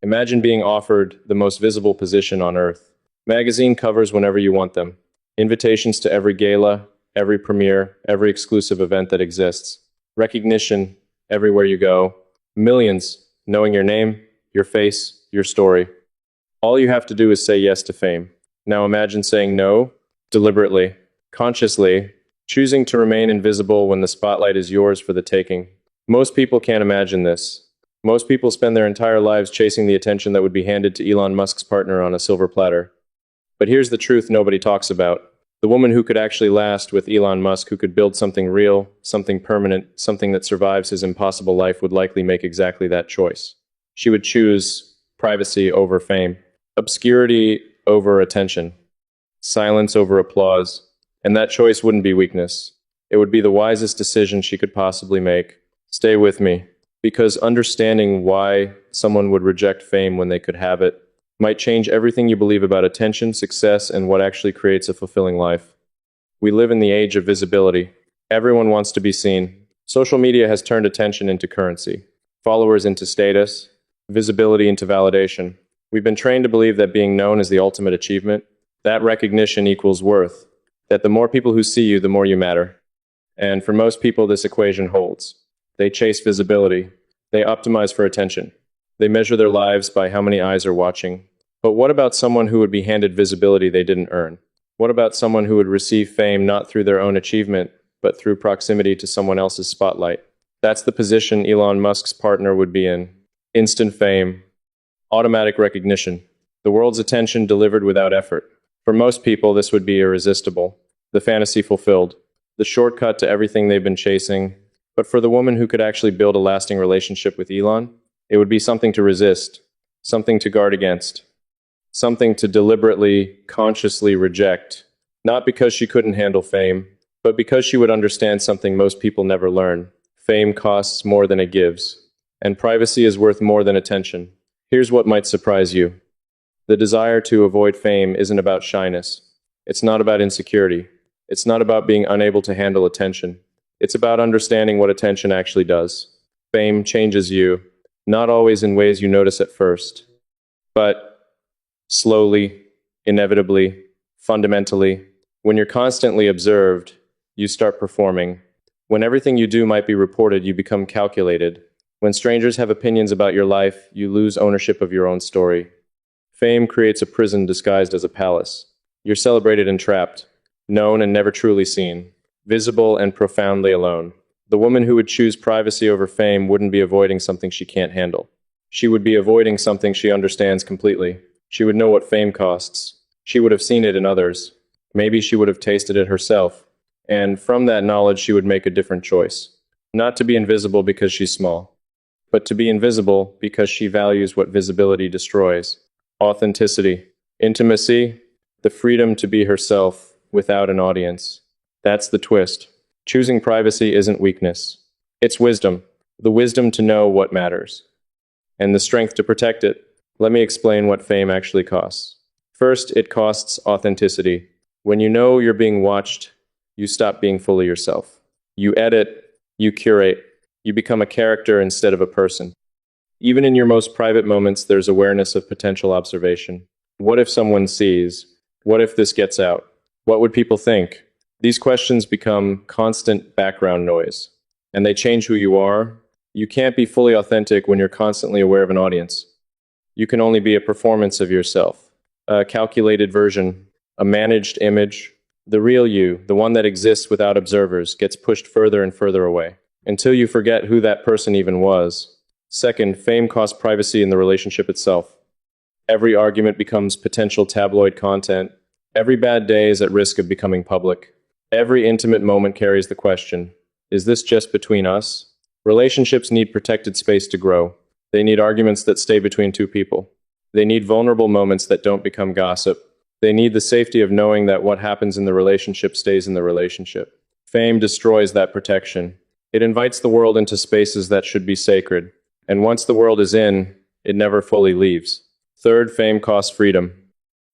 Imagine being offered the most visible position on Earth. Magazine covers whenever you want them. Invitations to every gala, every premiere, every exclusive event that exists. Recognition everywhere you go. Millions knowing your name, your face, your story. All you have to do is say yes to fame. Now imagine saying no, deliberately, consciously, choosing to remain invisible when the spotlight is yours for the taking. Most people can't imagine this. Most people spend their entire lives chasing the attention that would be handed to Elon Musk's partner on a silver platter. But here's the truth nobody talks about. The woman who could actually last with Elon Musk, who could build something real, something permanent, something that survives his impossible life, would likely make exactly that choice. She would choose privacy over fame, obscurity over attention, silence over applause, and that choice wouldn't be weakness. It would be the wisest decision she could possibly make. Stay with me, because understanding why someone would reject fame when they could have it might change everything you believe about attention, success, and what actually creates a fulfilling life. We live in the age of visibility. Everyone wants to be seen. Social media has turned attention into currency, followers into status, visibility into validation. We've been trained to believe that being known is the ultimate achievement, that recognition equals worth, that the more people who see you, the more you matter. And for most people, this equation holds. They chase visibility. They optimize for attention. They measure their lives by how many eyes are watching. But what about someone who would be handed visibility they didn't earn? What about someone who would receive fame not through their own achievement, but through proximity to someone else's spotlight? That's the position Elon Musk's partner would be in. Instant fame, automatic recognition, the world's attention delivered without effort. For most people, this would be irresistible, the fantasy fulfilled, the shortcut to everything they've been chasing. But for the woman who could actually build a lasting relationship with Elon, it would be something to resist, something to guard against, something to deliberately, consciously reject, not because she couldn't handle fame, but because she would understand something most people never learn. Fame costs more than it gives, and privacy is worth more than attention. Here's what might surprise you. The desire to avoid fame isn't about shyness. It's not about insecurity. It's not about being unable to handle attention. It's about understanding what attention actually does. Fame changes you, not always in ways you notice at first, but slowly, inevitably, fundamentally. When you're constantly observed, you start performing. When everything you do might be reported, you become calculated. When strangers have opinions about your life, you lose ownership of your own story. Fame creates a prison disguised as a palace. You're celebrated and trapped, known and never truly seen, visible and profoundly alone. The woman who would choose privacy over fame wouldn't be avoiding something she can't handle. She would be avoiding something she understands completely. She would know what fame costs. She would have seen it in others. Maybe she would have tasted it herself. And from that knowledge, she would make a different choice. Not to be invisible because she's small, but to be invisible because she values what visibility destroys. Authenticity, intimacy, the freedom to be herself without an audience. That's the twist. Choosing privacy isn't weakness. It's wisdom. The wisdom to know what matters. And the strength to protect it. Let me explain what fame actually costs. First, it costs authenticity. When you know you're being watched, you stop being fully yourself. You edit, you curate, you become a character instead of a person. Even in your most private moments, there's awareness of potential observation. What if someone sees? What if this gets out? What would people think? These questions become constant background noise, and they change who you are. You can't be fully authentic when you're constantly aware of an audience. You can only be a performance of yourself, a calculated version, a managed image. The real you, the one that exists without observers, gets pushed further and further away, until you forget who that person even was. Second, fame costs privacy in the relationship itself. Every argument becomes potential tabloid content. Every bad day is at risk of becoming public. Every intimate moment carries the question, is this just between us? Relationships need protected space to grow. They need arguments that stay between two people. They need vulnerable moments that don't become gossip. They need the safety of knowing that what happens in the relationship stays in the relationship. Fame destroys that protection. It invites the world into spaces that should be sacred. And once the world is in, it never fully leaves. Third, fame costs freedom.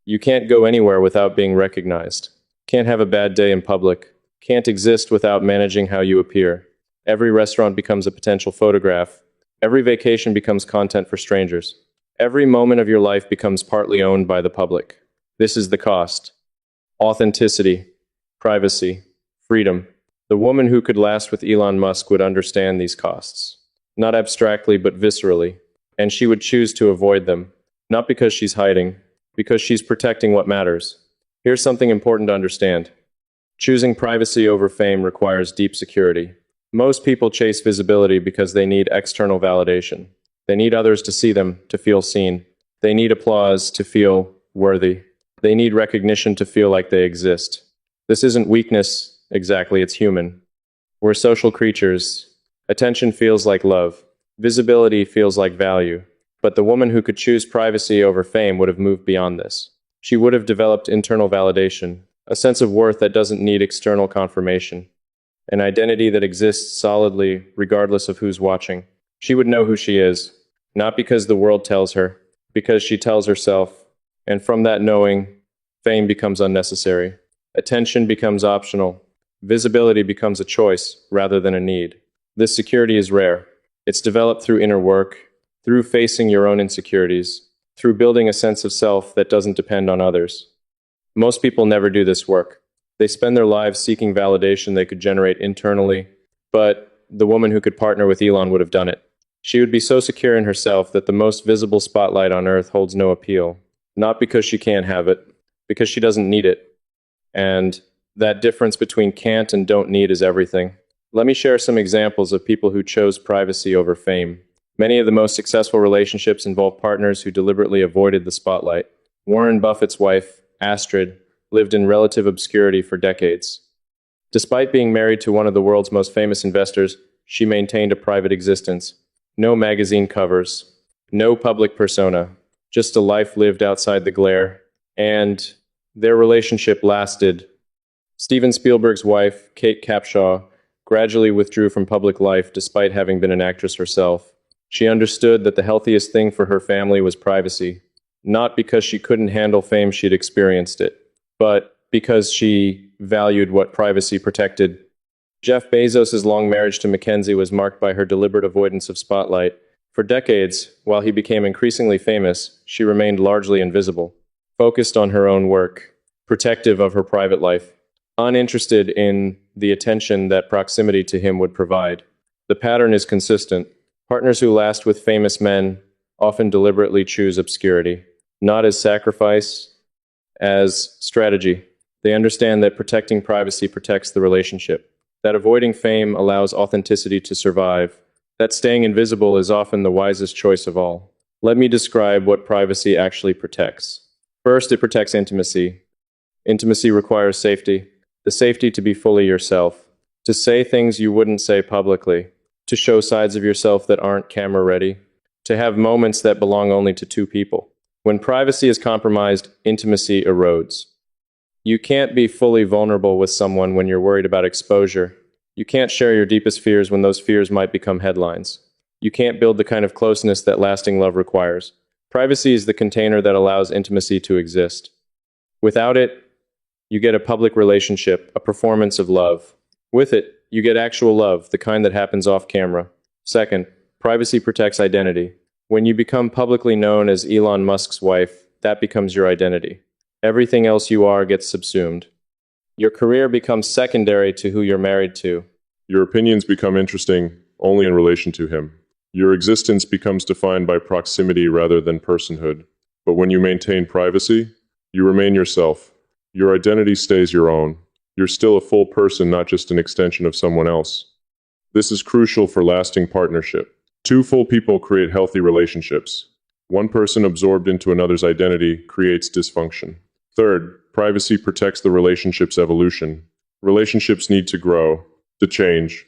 You can't go anywhere without being recognized. Can't have a bad day in public. Can't exist without managing how you appear. Every restaurant becomes a potential photograph. Every vacation becomes content for strangers. Every moment of your life becomes partly owned by the public. This is the cost. Authenticity, privacy, freedom. The woman who could last with Elon Musk would understand these costs. Not abstractly, but viscerally. And she would choose to avoid them. Not because she's hiding, because she's protecting what matters. Here's something important to understand. Choosing privacy over fame requires deep security. Most people chase visibility because they need external validation. They need others to see them, to feel seen. They need applause to feel worthy. They need recognition to feel like they exist. This isn't weakness, exactly, it's human. We're social creatures. Attention feels like love. Visibility feels like value. But the woman who could choose privacy over fame would have moved beyond this. She would have developed internal validation, a sense of worth that doesn't need external confirmation, an identity that exists solidly regardless of who's watching. She would know who she is, not because the world tells her, because she tells herself, and from that knowing, fame becomes unnecessary. Attention becomes optional. Visibility becomes a choice rather than a need. This security is rare. It's developed through inner work, through facing your own insecurities, through building a sense of self that doesn't depend on others. Most people never do this work. They spend their lives seeking validation they could generate internally, but the woman who could partner with Elon would have done it. She would be so secure in herself that the most visible spotlight on earth holds no appeal. Not because she can't have it, because she doesn't need it. And that difference between can't and don't need is everything. Let me share some examples of people who chose privacy over fame. Many of the most successful relationships involve partners who deliberately avoided the spotlight. Warren Buffett's wife, Astrid, lived in relative obscurity for decades. Despite being married to one of the world's most famous investors, she maintained a private existence. No magazine covers, no public persona, just a life lived outside the glare. And their relationship lasted. Steven Spielberg's wife, Kate Capshaw, gradually withdrew from public life despite having been an actress herself. She understood that the healthiest thing for her family was privacy, not because she couldn't handle fame she'd experienced it, but because she valued what privacy protected. Jeff Bezos' long marriage to Mackenzie was marked by her deliberate avoidance of spotlight. For decades, while he became increasingly famous, she remained largely invisible, focused on her own work, protective of her private life, uninterested in the attention that proximity to him would provide. The pattern is consistent. Partners who last with famous men often deliberately choose obscurity, not as sacrifice, as strategy. They understand that protecting privacy protects the relationship, that avoiding fame allows authenticity to survive, that staying invisible is often the wisest choice of all. Let me describe what privacy actually protects. First, it protects intimacy. Intimacy requires safety, the safety to be fully yourself, to say things you wouldn't say publicly, to show sides of yourself that aren't camera-ready, to have moments that belong only to two people. When privacy is compromised, intimacy erodes. You can't be fully vulnerable with someone when you're worried about exposure. You can't share your deepest fears when those fears might become headlines. You can't build the kind of closeness that lasting love requires. Privacy is the container that allows intimacy to exist. Without it, you get a public relationship, a performance of love. With it, you get actual love, the kind that happens off camera. Second, privacy protects identity. When you become publicly known as Elon Musk's wife, that becomes your identity. Everything else you are gets subsumed. Your career becomes secondary to who you're married to. Your opinions become interesting only in relation to him. Your existence becomes defined by proximity rather than personhood. But when you maintain privacy, you remain yourself. Your identity stays your own. You're still a full person, not just an extension of someone else. This is crucial for lasting partnership. Two full people create healthy relationships. One person absorbed into another's identity creates dysfunction. Third, privacy protects the relationship's evolution. Relationships need to grow, to change,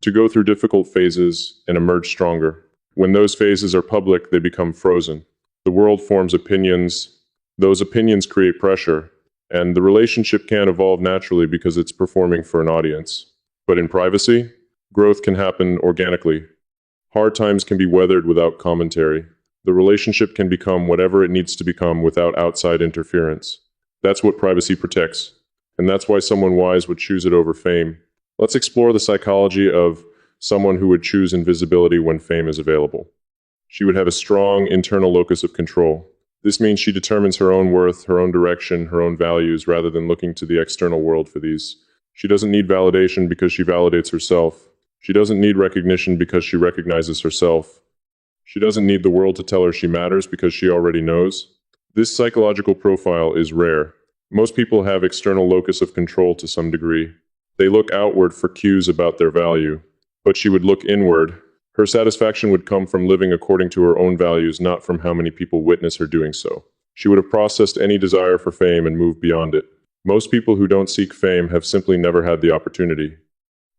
to go through difficult phases and emerge stronger. When those phases are public, they become frozen. The world forms opinions. Those opinions create pressure, and the relationship can't evolve naturally because it's performing for an audience. But in privacy, growth can happen organically. Hard times can be weathered without commentary. The relationship can become whatever it needs to become without outside interference. That's what privacy protects, and that's why someone wise would choose it over fame. Let's explore the psychology of someone who would choose invisibility when fame is available. She would have a strong internal locus of control. This means she determines her own worth, her own direction, her own values, rather than looking to the external world for these. She doesn't need validation because she validates herself. She doesn't need recognition because she recognizes herself. She doesn't need the world to tell her she matters because she already knows. This psychological profile is rare. Most people have external locus of control to some degree. They look outward for cues about their value, but she would look inward. Her satisfaction would come from living according to her own values, not from how many people witness her doing so. She would have processed any desire for fame and moved beyond it. Most people who don't seek fame have simply never had the opportunity.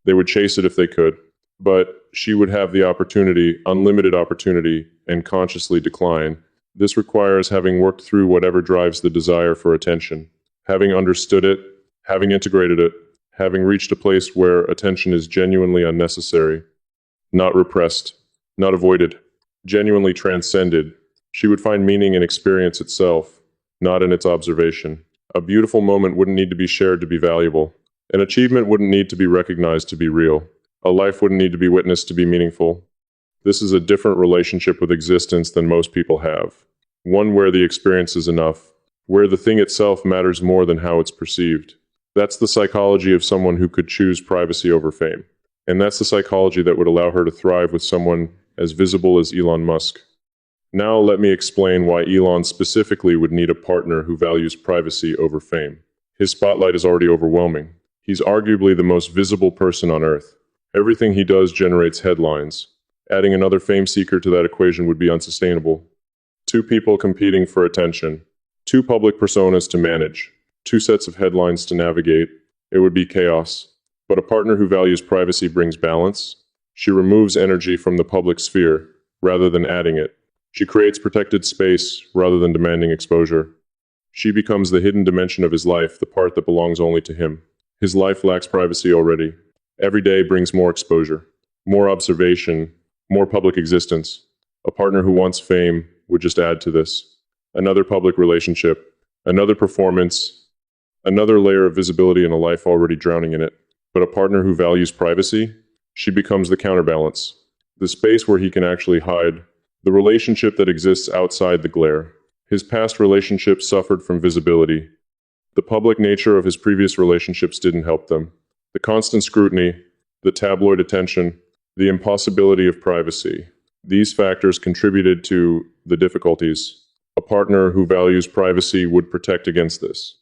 They would chase it if they could, but she would have the opportunity, unlimited opportunity, and consciously decline. This requires having worked through whatever drives the desire for attention, having understood it, having integrated it, having reached a place where attention is genuinely unnecessary, not repressed, not avoided, genuinely transcended. She would find meaning in experience itself, not in its observation. A beautiful moment wouldn't need to be shared to be valuable. An achievement wouldn't need to be recognized to be real. A life wouldn't need to be witnessed to be meaningful. This is a different relationship with existence than most people have. One where the experience is enough, where the thing itself matters more than how it's perceived. That's the psychology of someone who could choose privacy over fame. And that's the psychology that would allow her to thrive with someone as visible as Elon Musk. Now let me explain why Elon specifically would need a partner who values privacy over fame. His spotlight is already overwhelming. He's arguably the most visible person on Earth. Everything he does generates headlines. Adding another fame seeker to that equation would be unsustainable. Two people competing for attention. Two public personas to manage. Two sets of headlines to navigate. It would be chaos. But a partner who values privacy brings balance. She removes energy from the public sphere, rather than adding it. She creates protected space, rather than demanding exposure. She becomes the hidden dimension of his life, the part that belongs only to him. His life lacks privacy already. Every day brings more exposure, more observation, more public existence. A partner who wants fame would just add to this. Another public relationship, another performance, another layer of visibility in a life already drowning in it. But a partner who values privacy, she becomes the counterbalance, the space where he can actually hide, the relationship that exists outside the glare. His past relationships suffered from visibility. The public nature of his previous relationships didn't help them. The constant scrutiny, the tabloid attention, the impossibility of privacy. These factors contributed to the difficulties. A partner who values privacy would protect against this.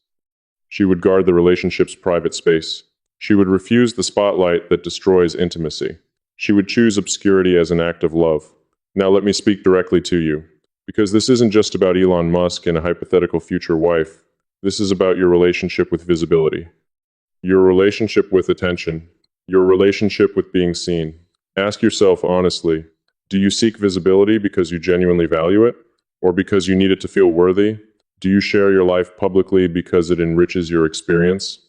She would guard the relationship's private space. She would refuse the spotlight that destroys intimacy. She would choose obscurity as an act of love. Now let me speak directly to you, because this isn't just about Elon Musk and a hypothetical future wife. This is about your relationship with visibility, your relationship with attention, your relationship with being seen. Ask yourself honestly, do you seek visibility because you genuinely value it, or because you need it to feel worthy? Do you share your life publicly because it enriches your experience,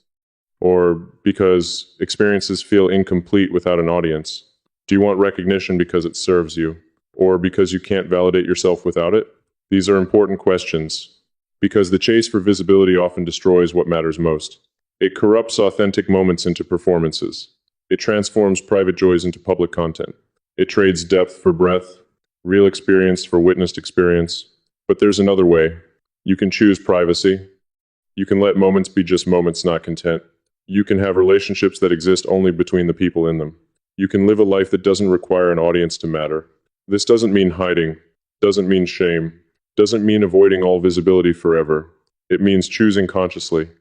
or because experiences feel incomplete without an audience? Do you want recognition because it serves you, or because you can't validate yourself without it? These are important questions, because the chase for visibility often destroys what matters most. It corrupts authentic moments into performances. It transforms private joys into public content. It trades depth for breadth, real experience for witnessed experience. But there's another way. You can choose privacy. You can let moments be just moments, not content. You can have relationships that exist only between the people in them. You can live a life that doesn't require an audience to matter. This doesn't mean hiding, doesn't mean shame, doesn't mean avoiding all visibility forever. It means choosing consciously,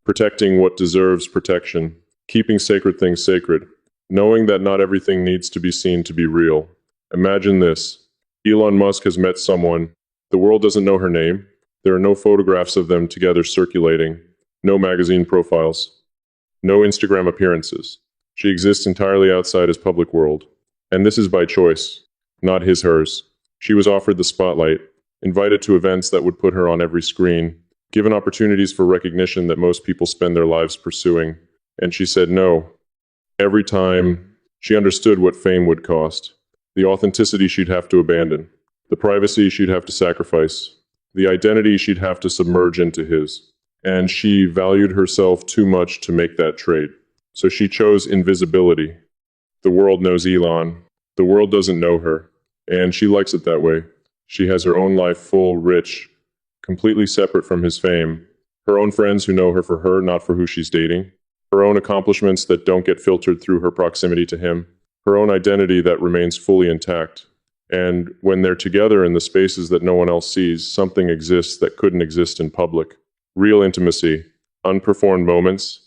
protecting what deserves protection, keeping sacred things sacred, knowing that not everything needs to be seen to be real. Imagine this. Elon Musk has met someone. The world doesn't know her name. There are no photographs of them together circulating, no magazine profiles, no Instagram appearances. She exists entirely outside his public world. And this is by choice, not hers. She was offered the spotlight, invited to events that would put her on every screen, given opportunities for recognition that most people spend their lives pursuing. And she said no. Every time, she understood what fame would cost, the authenticity she'd have to abandon, the privacy she'd have to sacrifice, the identity she'd have to submerge into his. And she valued herself too much to make that trade. So she chose invisibility. The world knows Elon. The world doesn't know her. And she likes it that way. She has her own life, full, rich, completely separate from his fame. Her own friends who know her for her, not for who she's dating. Her own accomplishments that don't get filtered through her proximity to him. Her own identity that remains fully intact. And when they're together in the spaces that no one else sees, something exists that couldn't exist in public. Real intimacy, unperformed moments,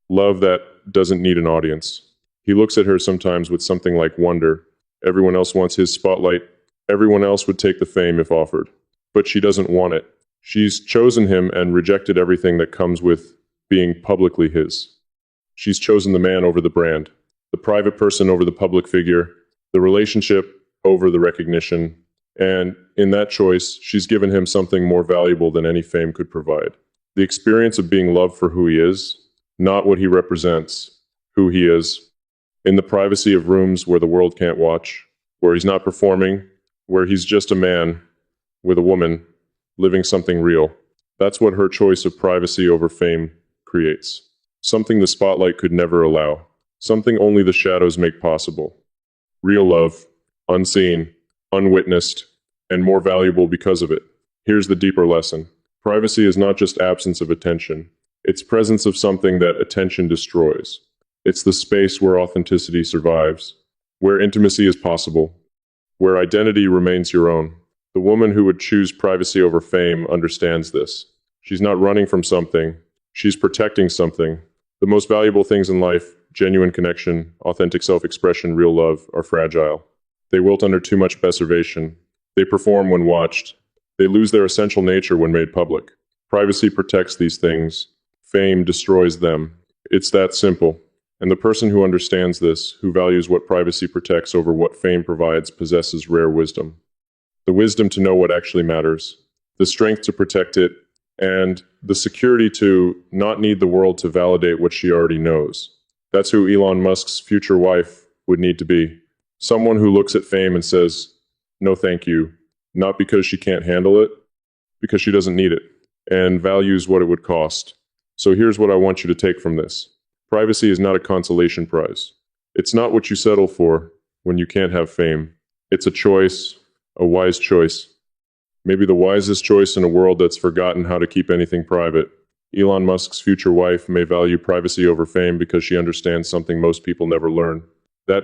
love that doesn't need an audience. He looks at her sometimes with something like wonder. Everyone else wants his spotlight. Everyone else would take the fame if offered. But she doesn't want it. She's chosen him and rejected everything that comes with being publicly his. She's chosen the man over the brand, the private person over the public figure, the relationship over the recognition. And in that choice, she's given him something more valuable than any fame could provide. The experience of being loved for who he is, not what he represents, who he is, in the privacy of rooms where the world can't watch, where he's not performing, where he's just a man with a woman living something real. That's what her choice of privacy over fame creates. Something the spotlight could never allow. Something only the shadows make possible. Real love, unseen, unwitnessed, and more valuable because of it. Here's the deeper lesson. Privacy is not just absence of attention. It's presence of something that attention destroys. It's the space where authenticity survives, where intimacy is possible, where identity remains your own. The woman who would choose privacy over fame understands this. She's not running from something. She's protecting something. The most valuable things in life, genuine connection, authentic self-expression, real love, are fragile. They wilt under too much preservation. They perform when watched. They lose their essential nature when made public. Privacy protects these things. Fame destroys them. It's that simple. And the person who understands this, who values what privacy protects over what fame provides, possesses rare wisdom. The wisdom to know what actually matters, the strength to protect it, and the security to not need the world to validate what she already knows. That's who Elon Musk's future wife would need to be. Someone who looks at fame and says, no thank you, not because she can't handle it, because she doesn't need it, and values what it would cost. So here's what I want you to take from this. Privacy is not a consolation prize. It's not what you settle for when you can't have fame. It's a choice, a wise choice. Maybe the wisest choice in a world that's forgotten how to keep anything private. Elon Musk's future wife may value privacy over fame because she understands something most people never learn.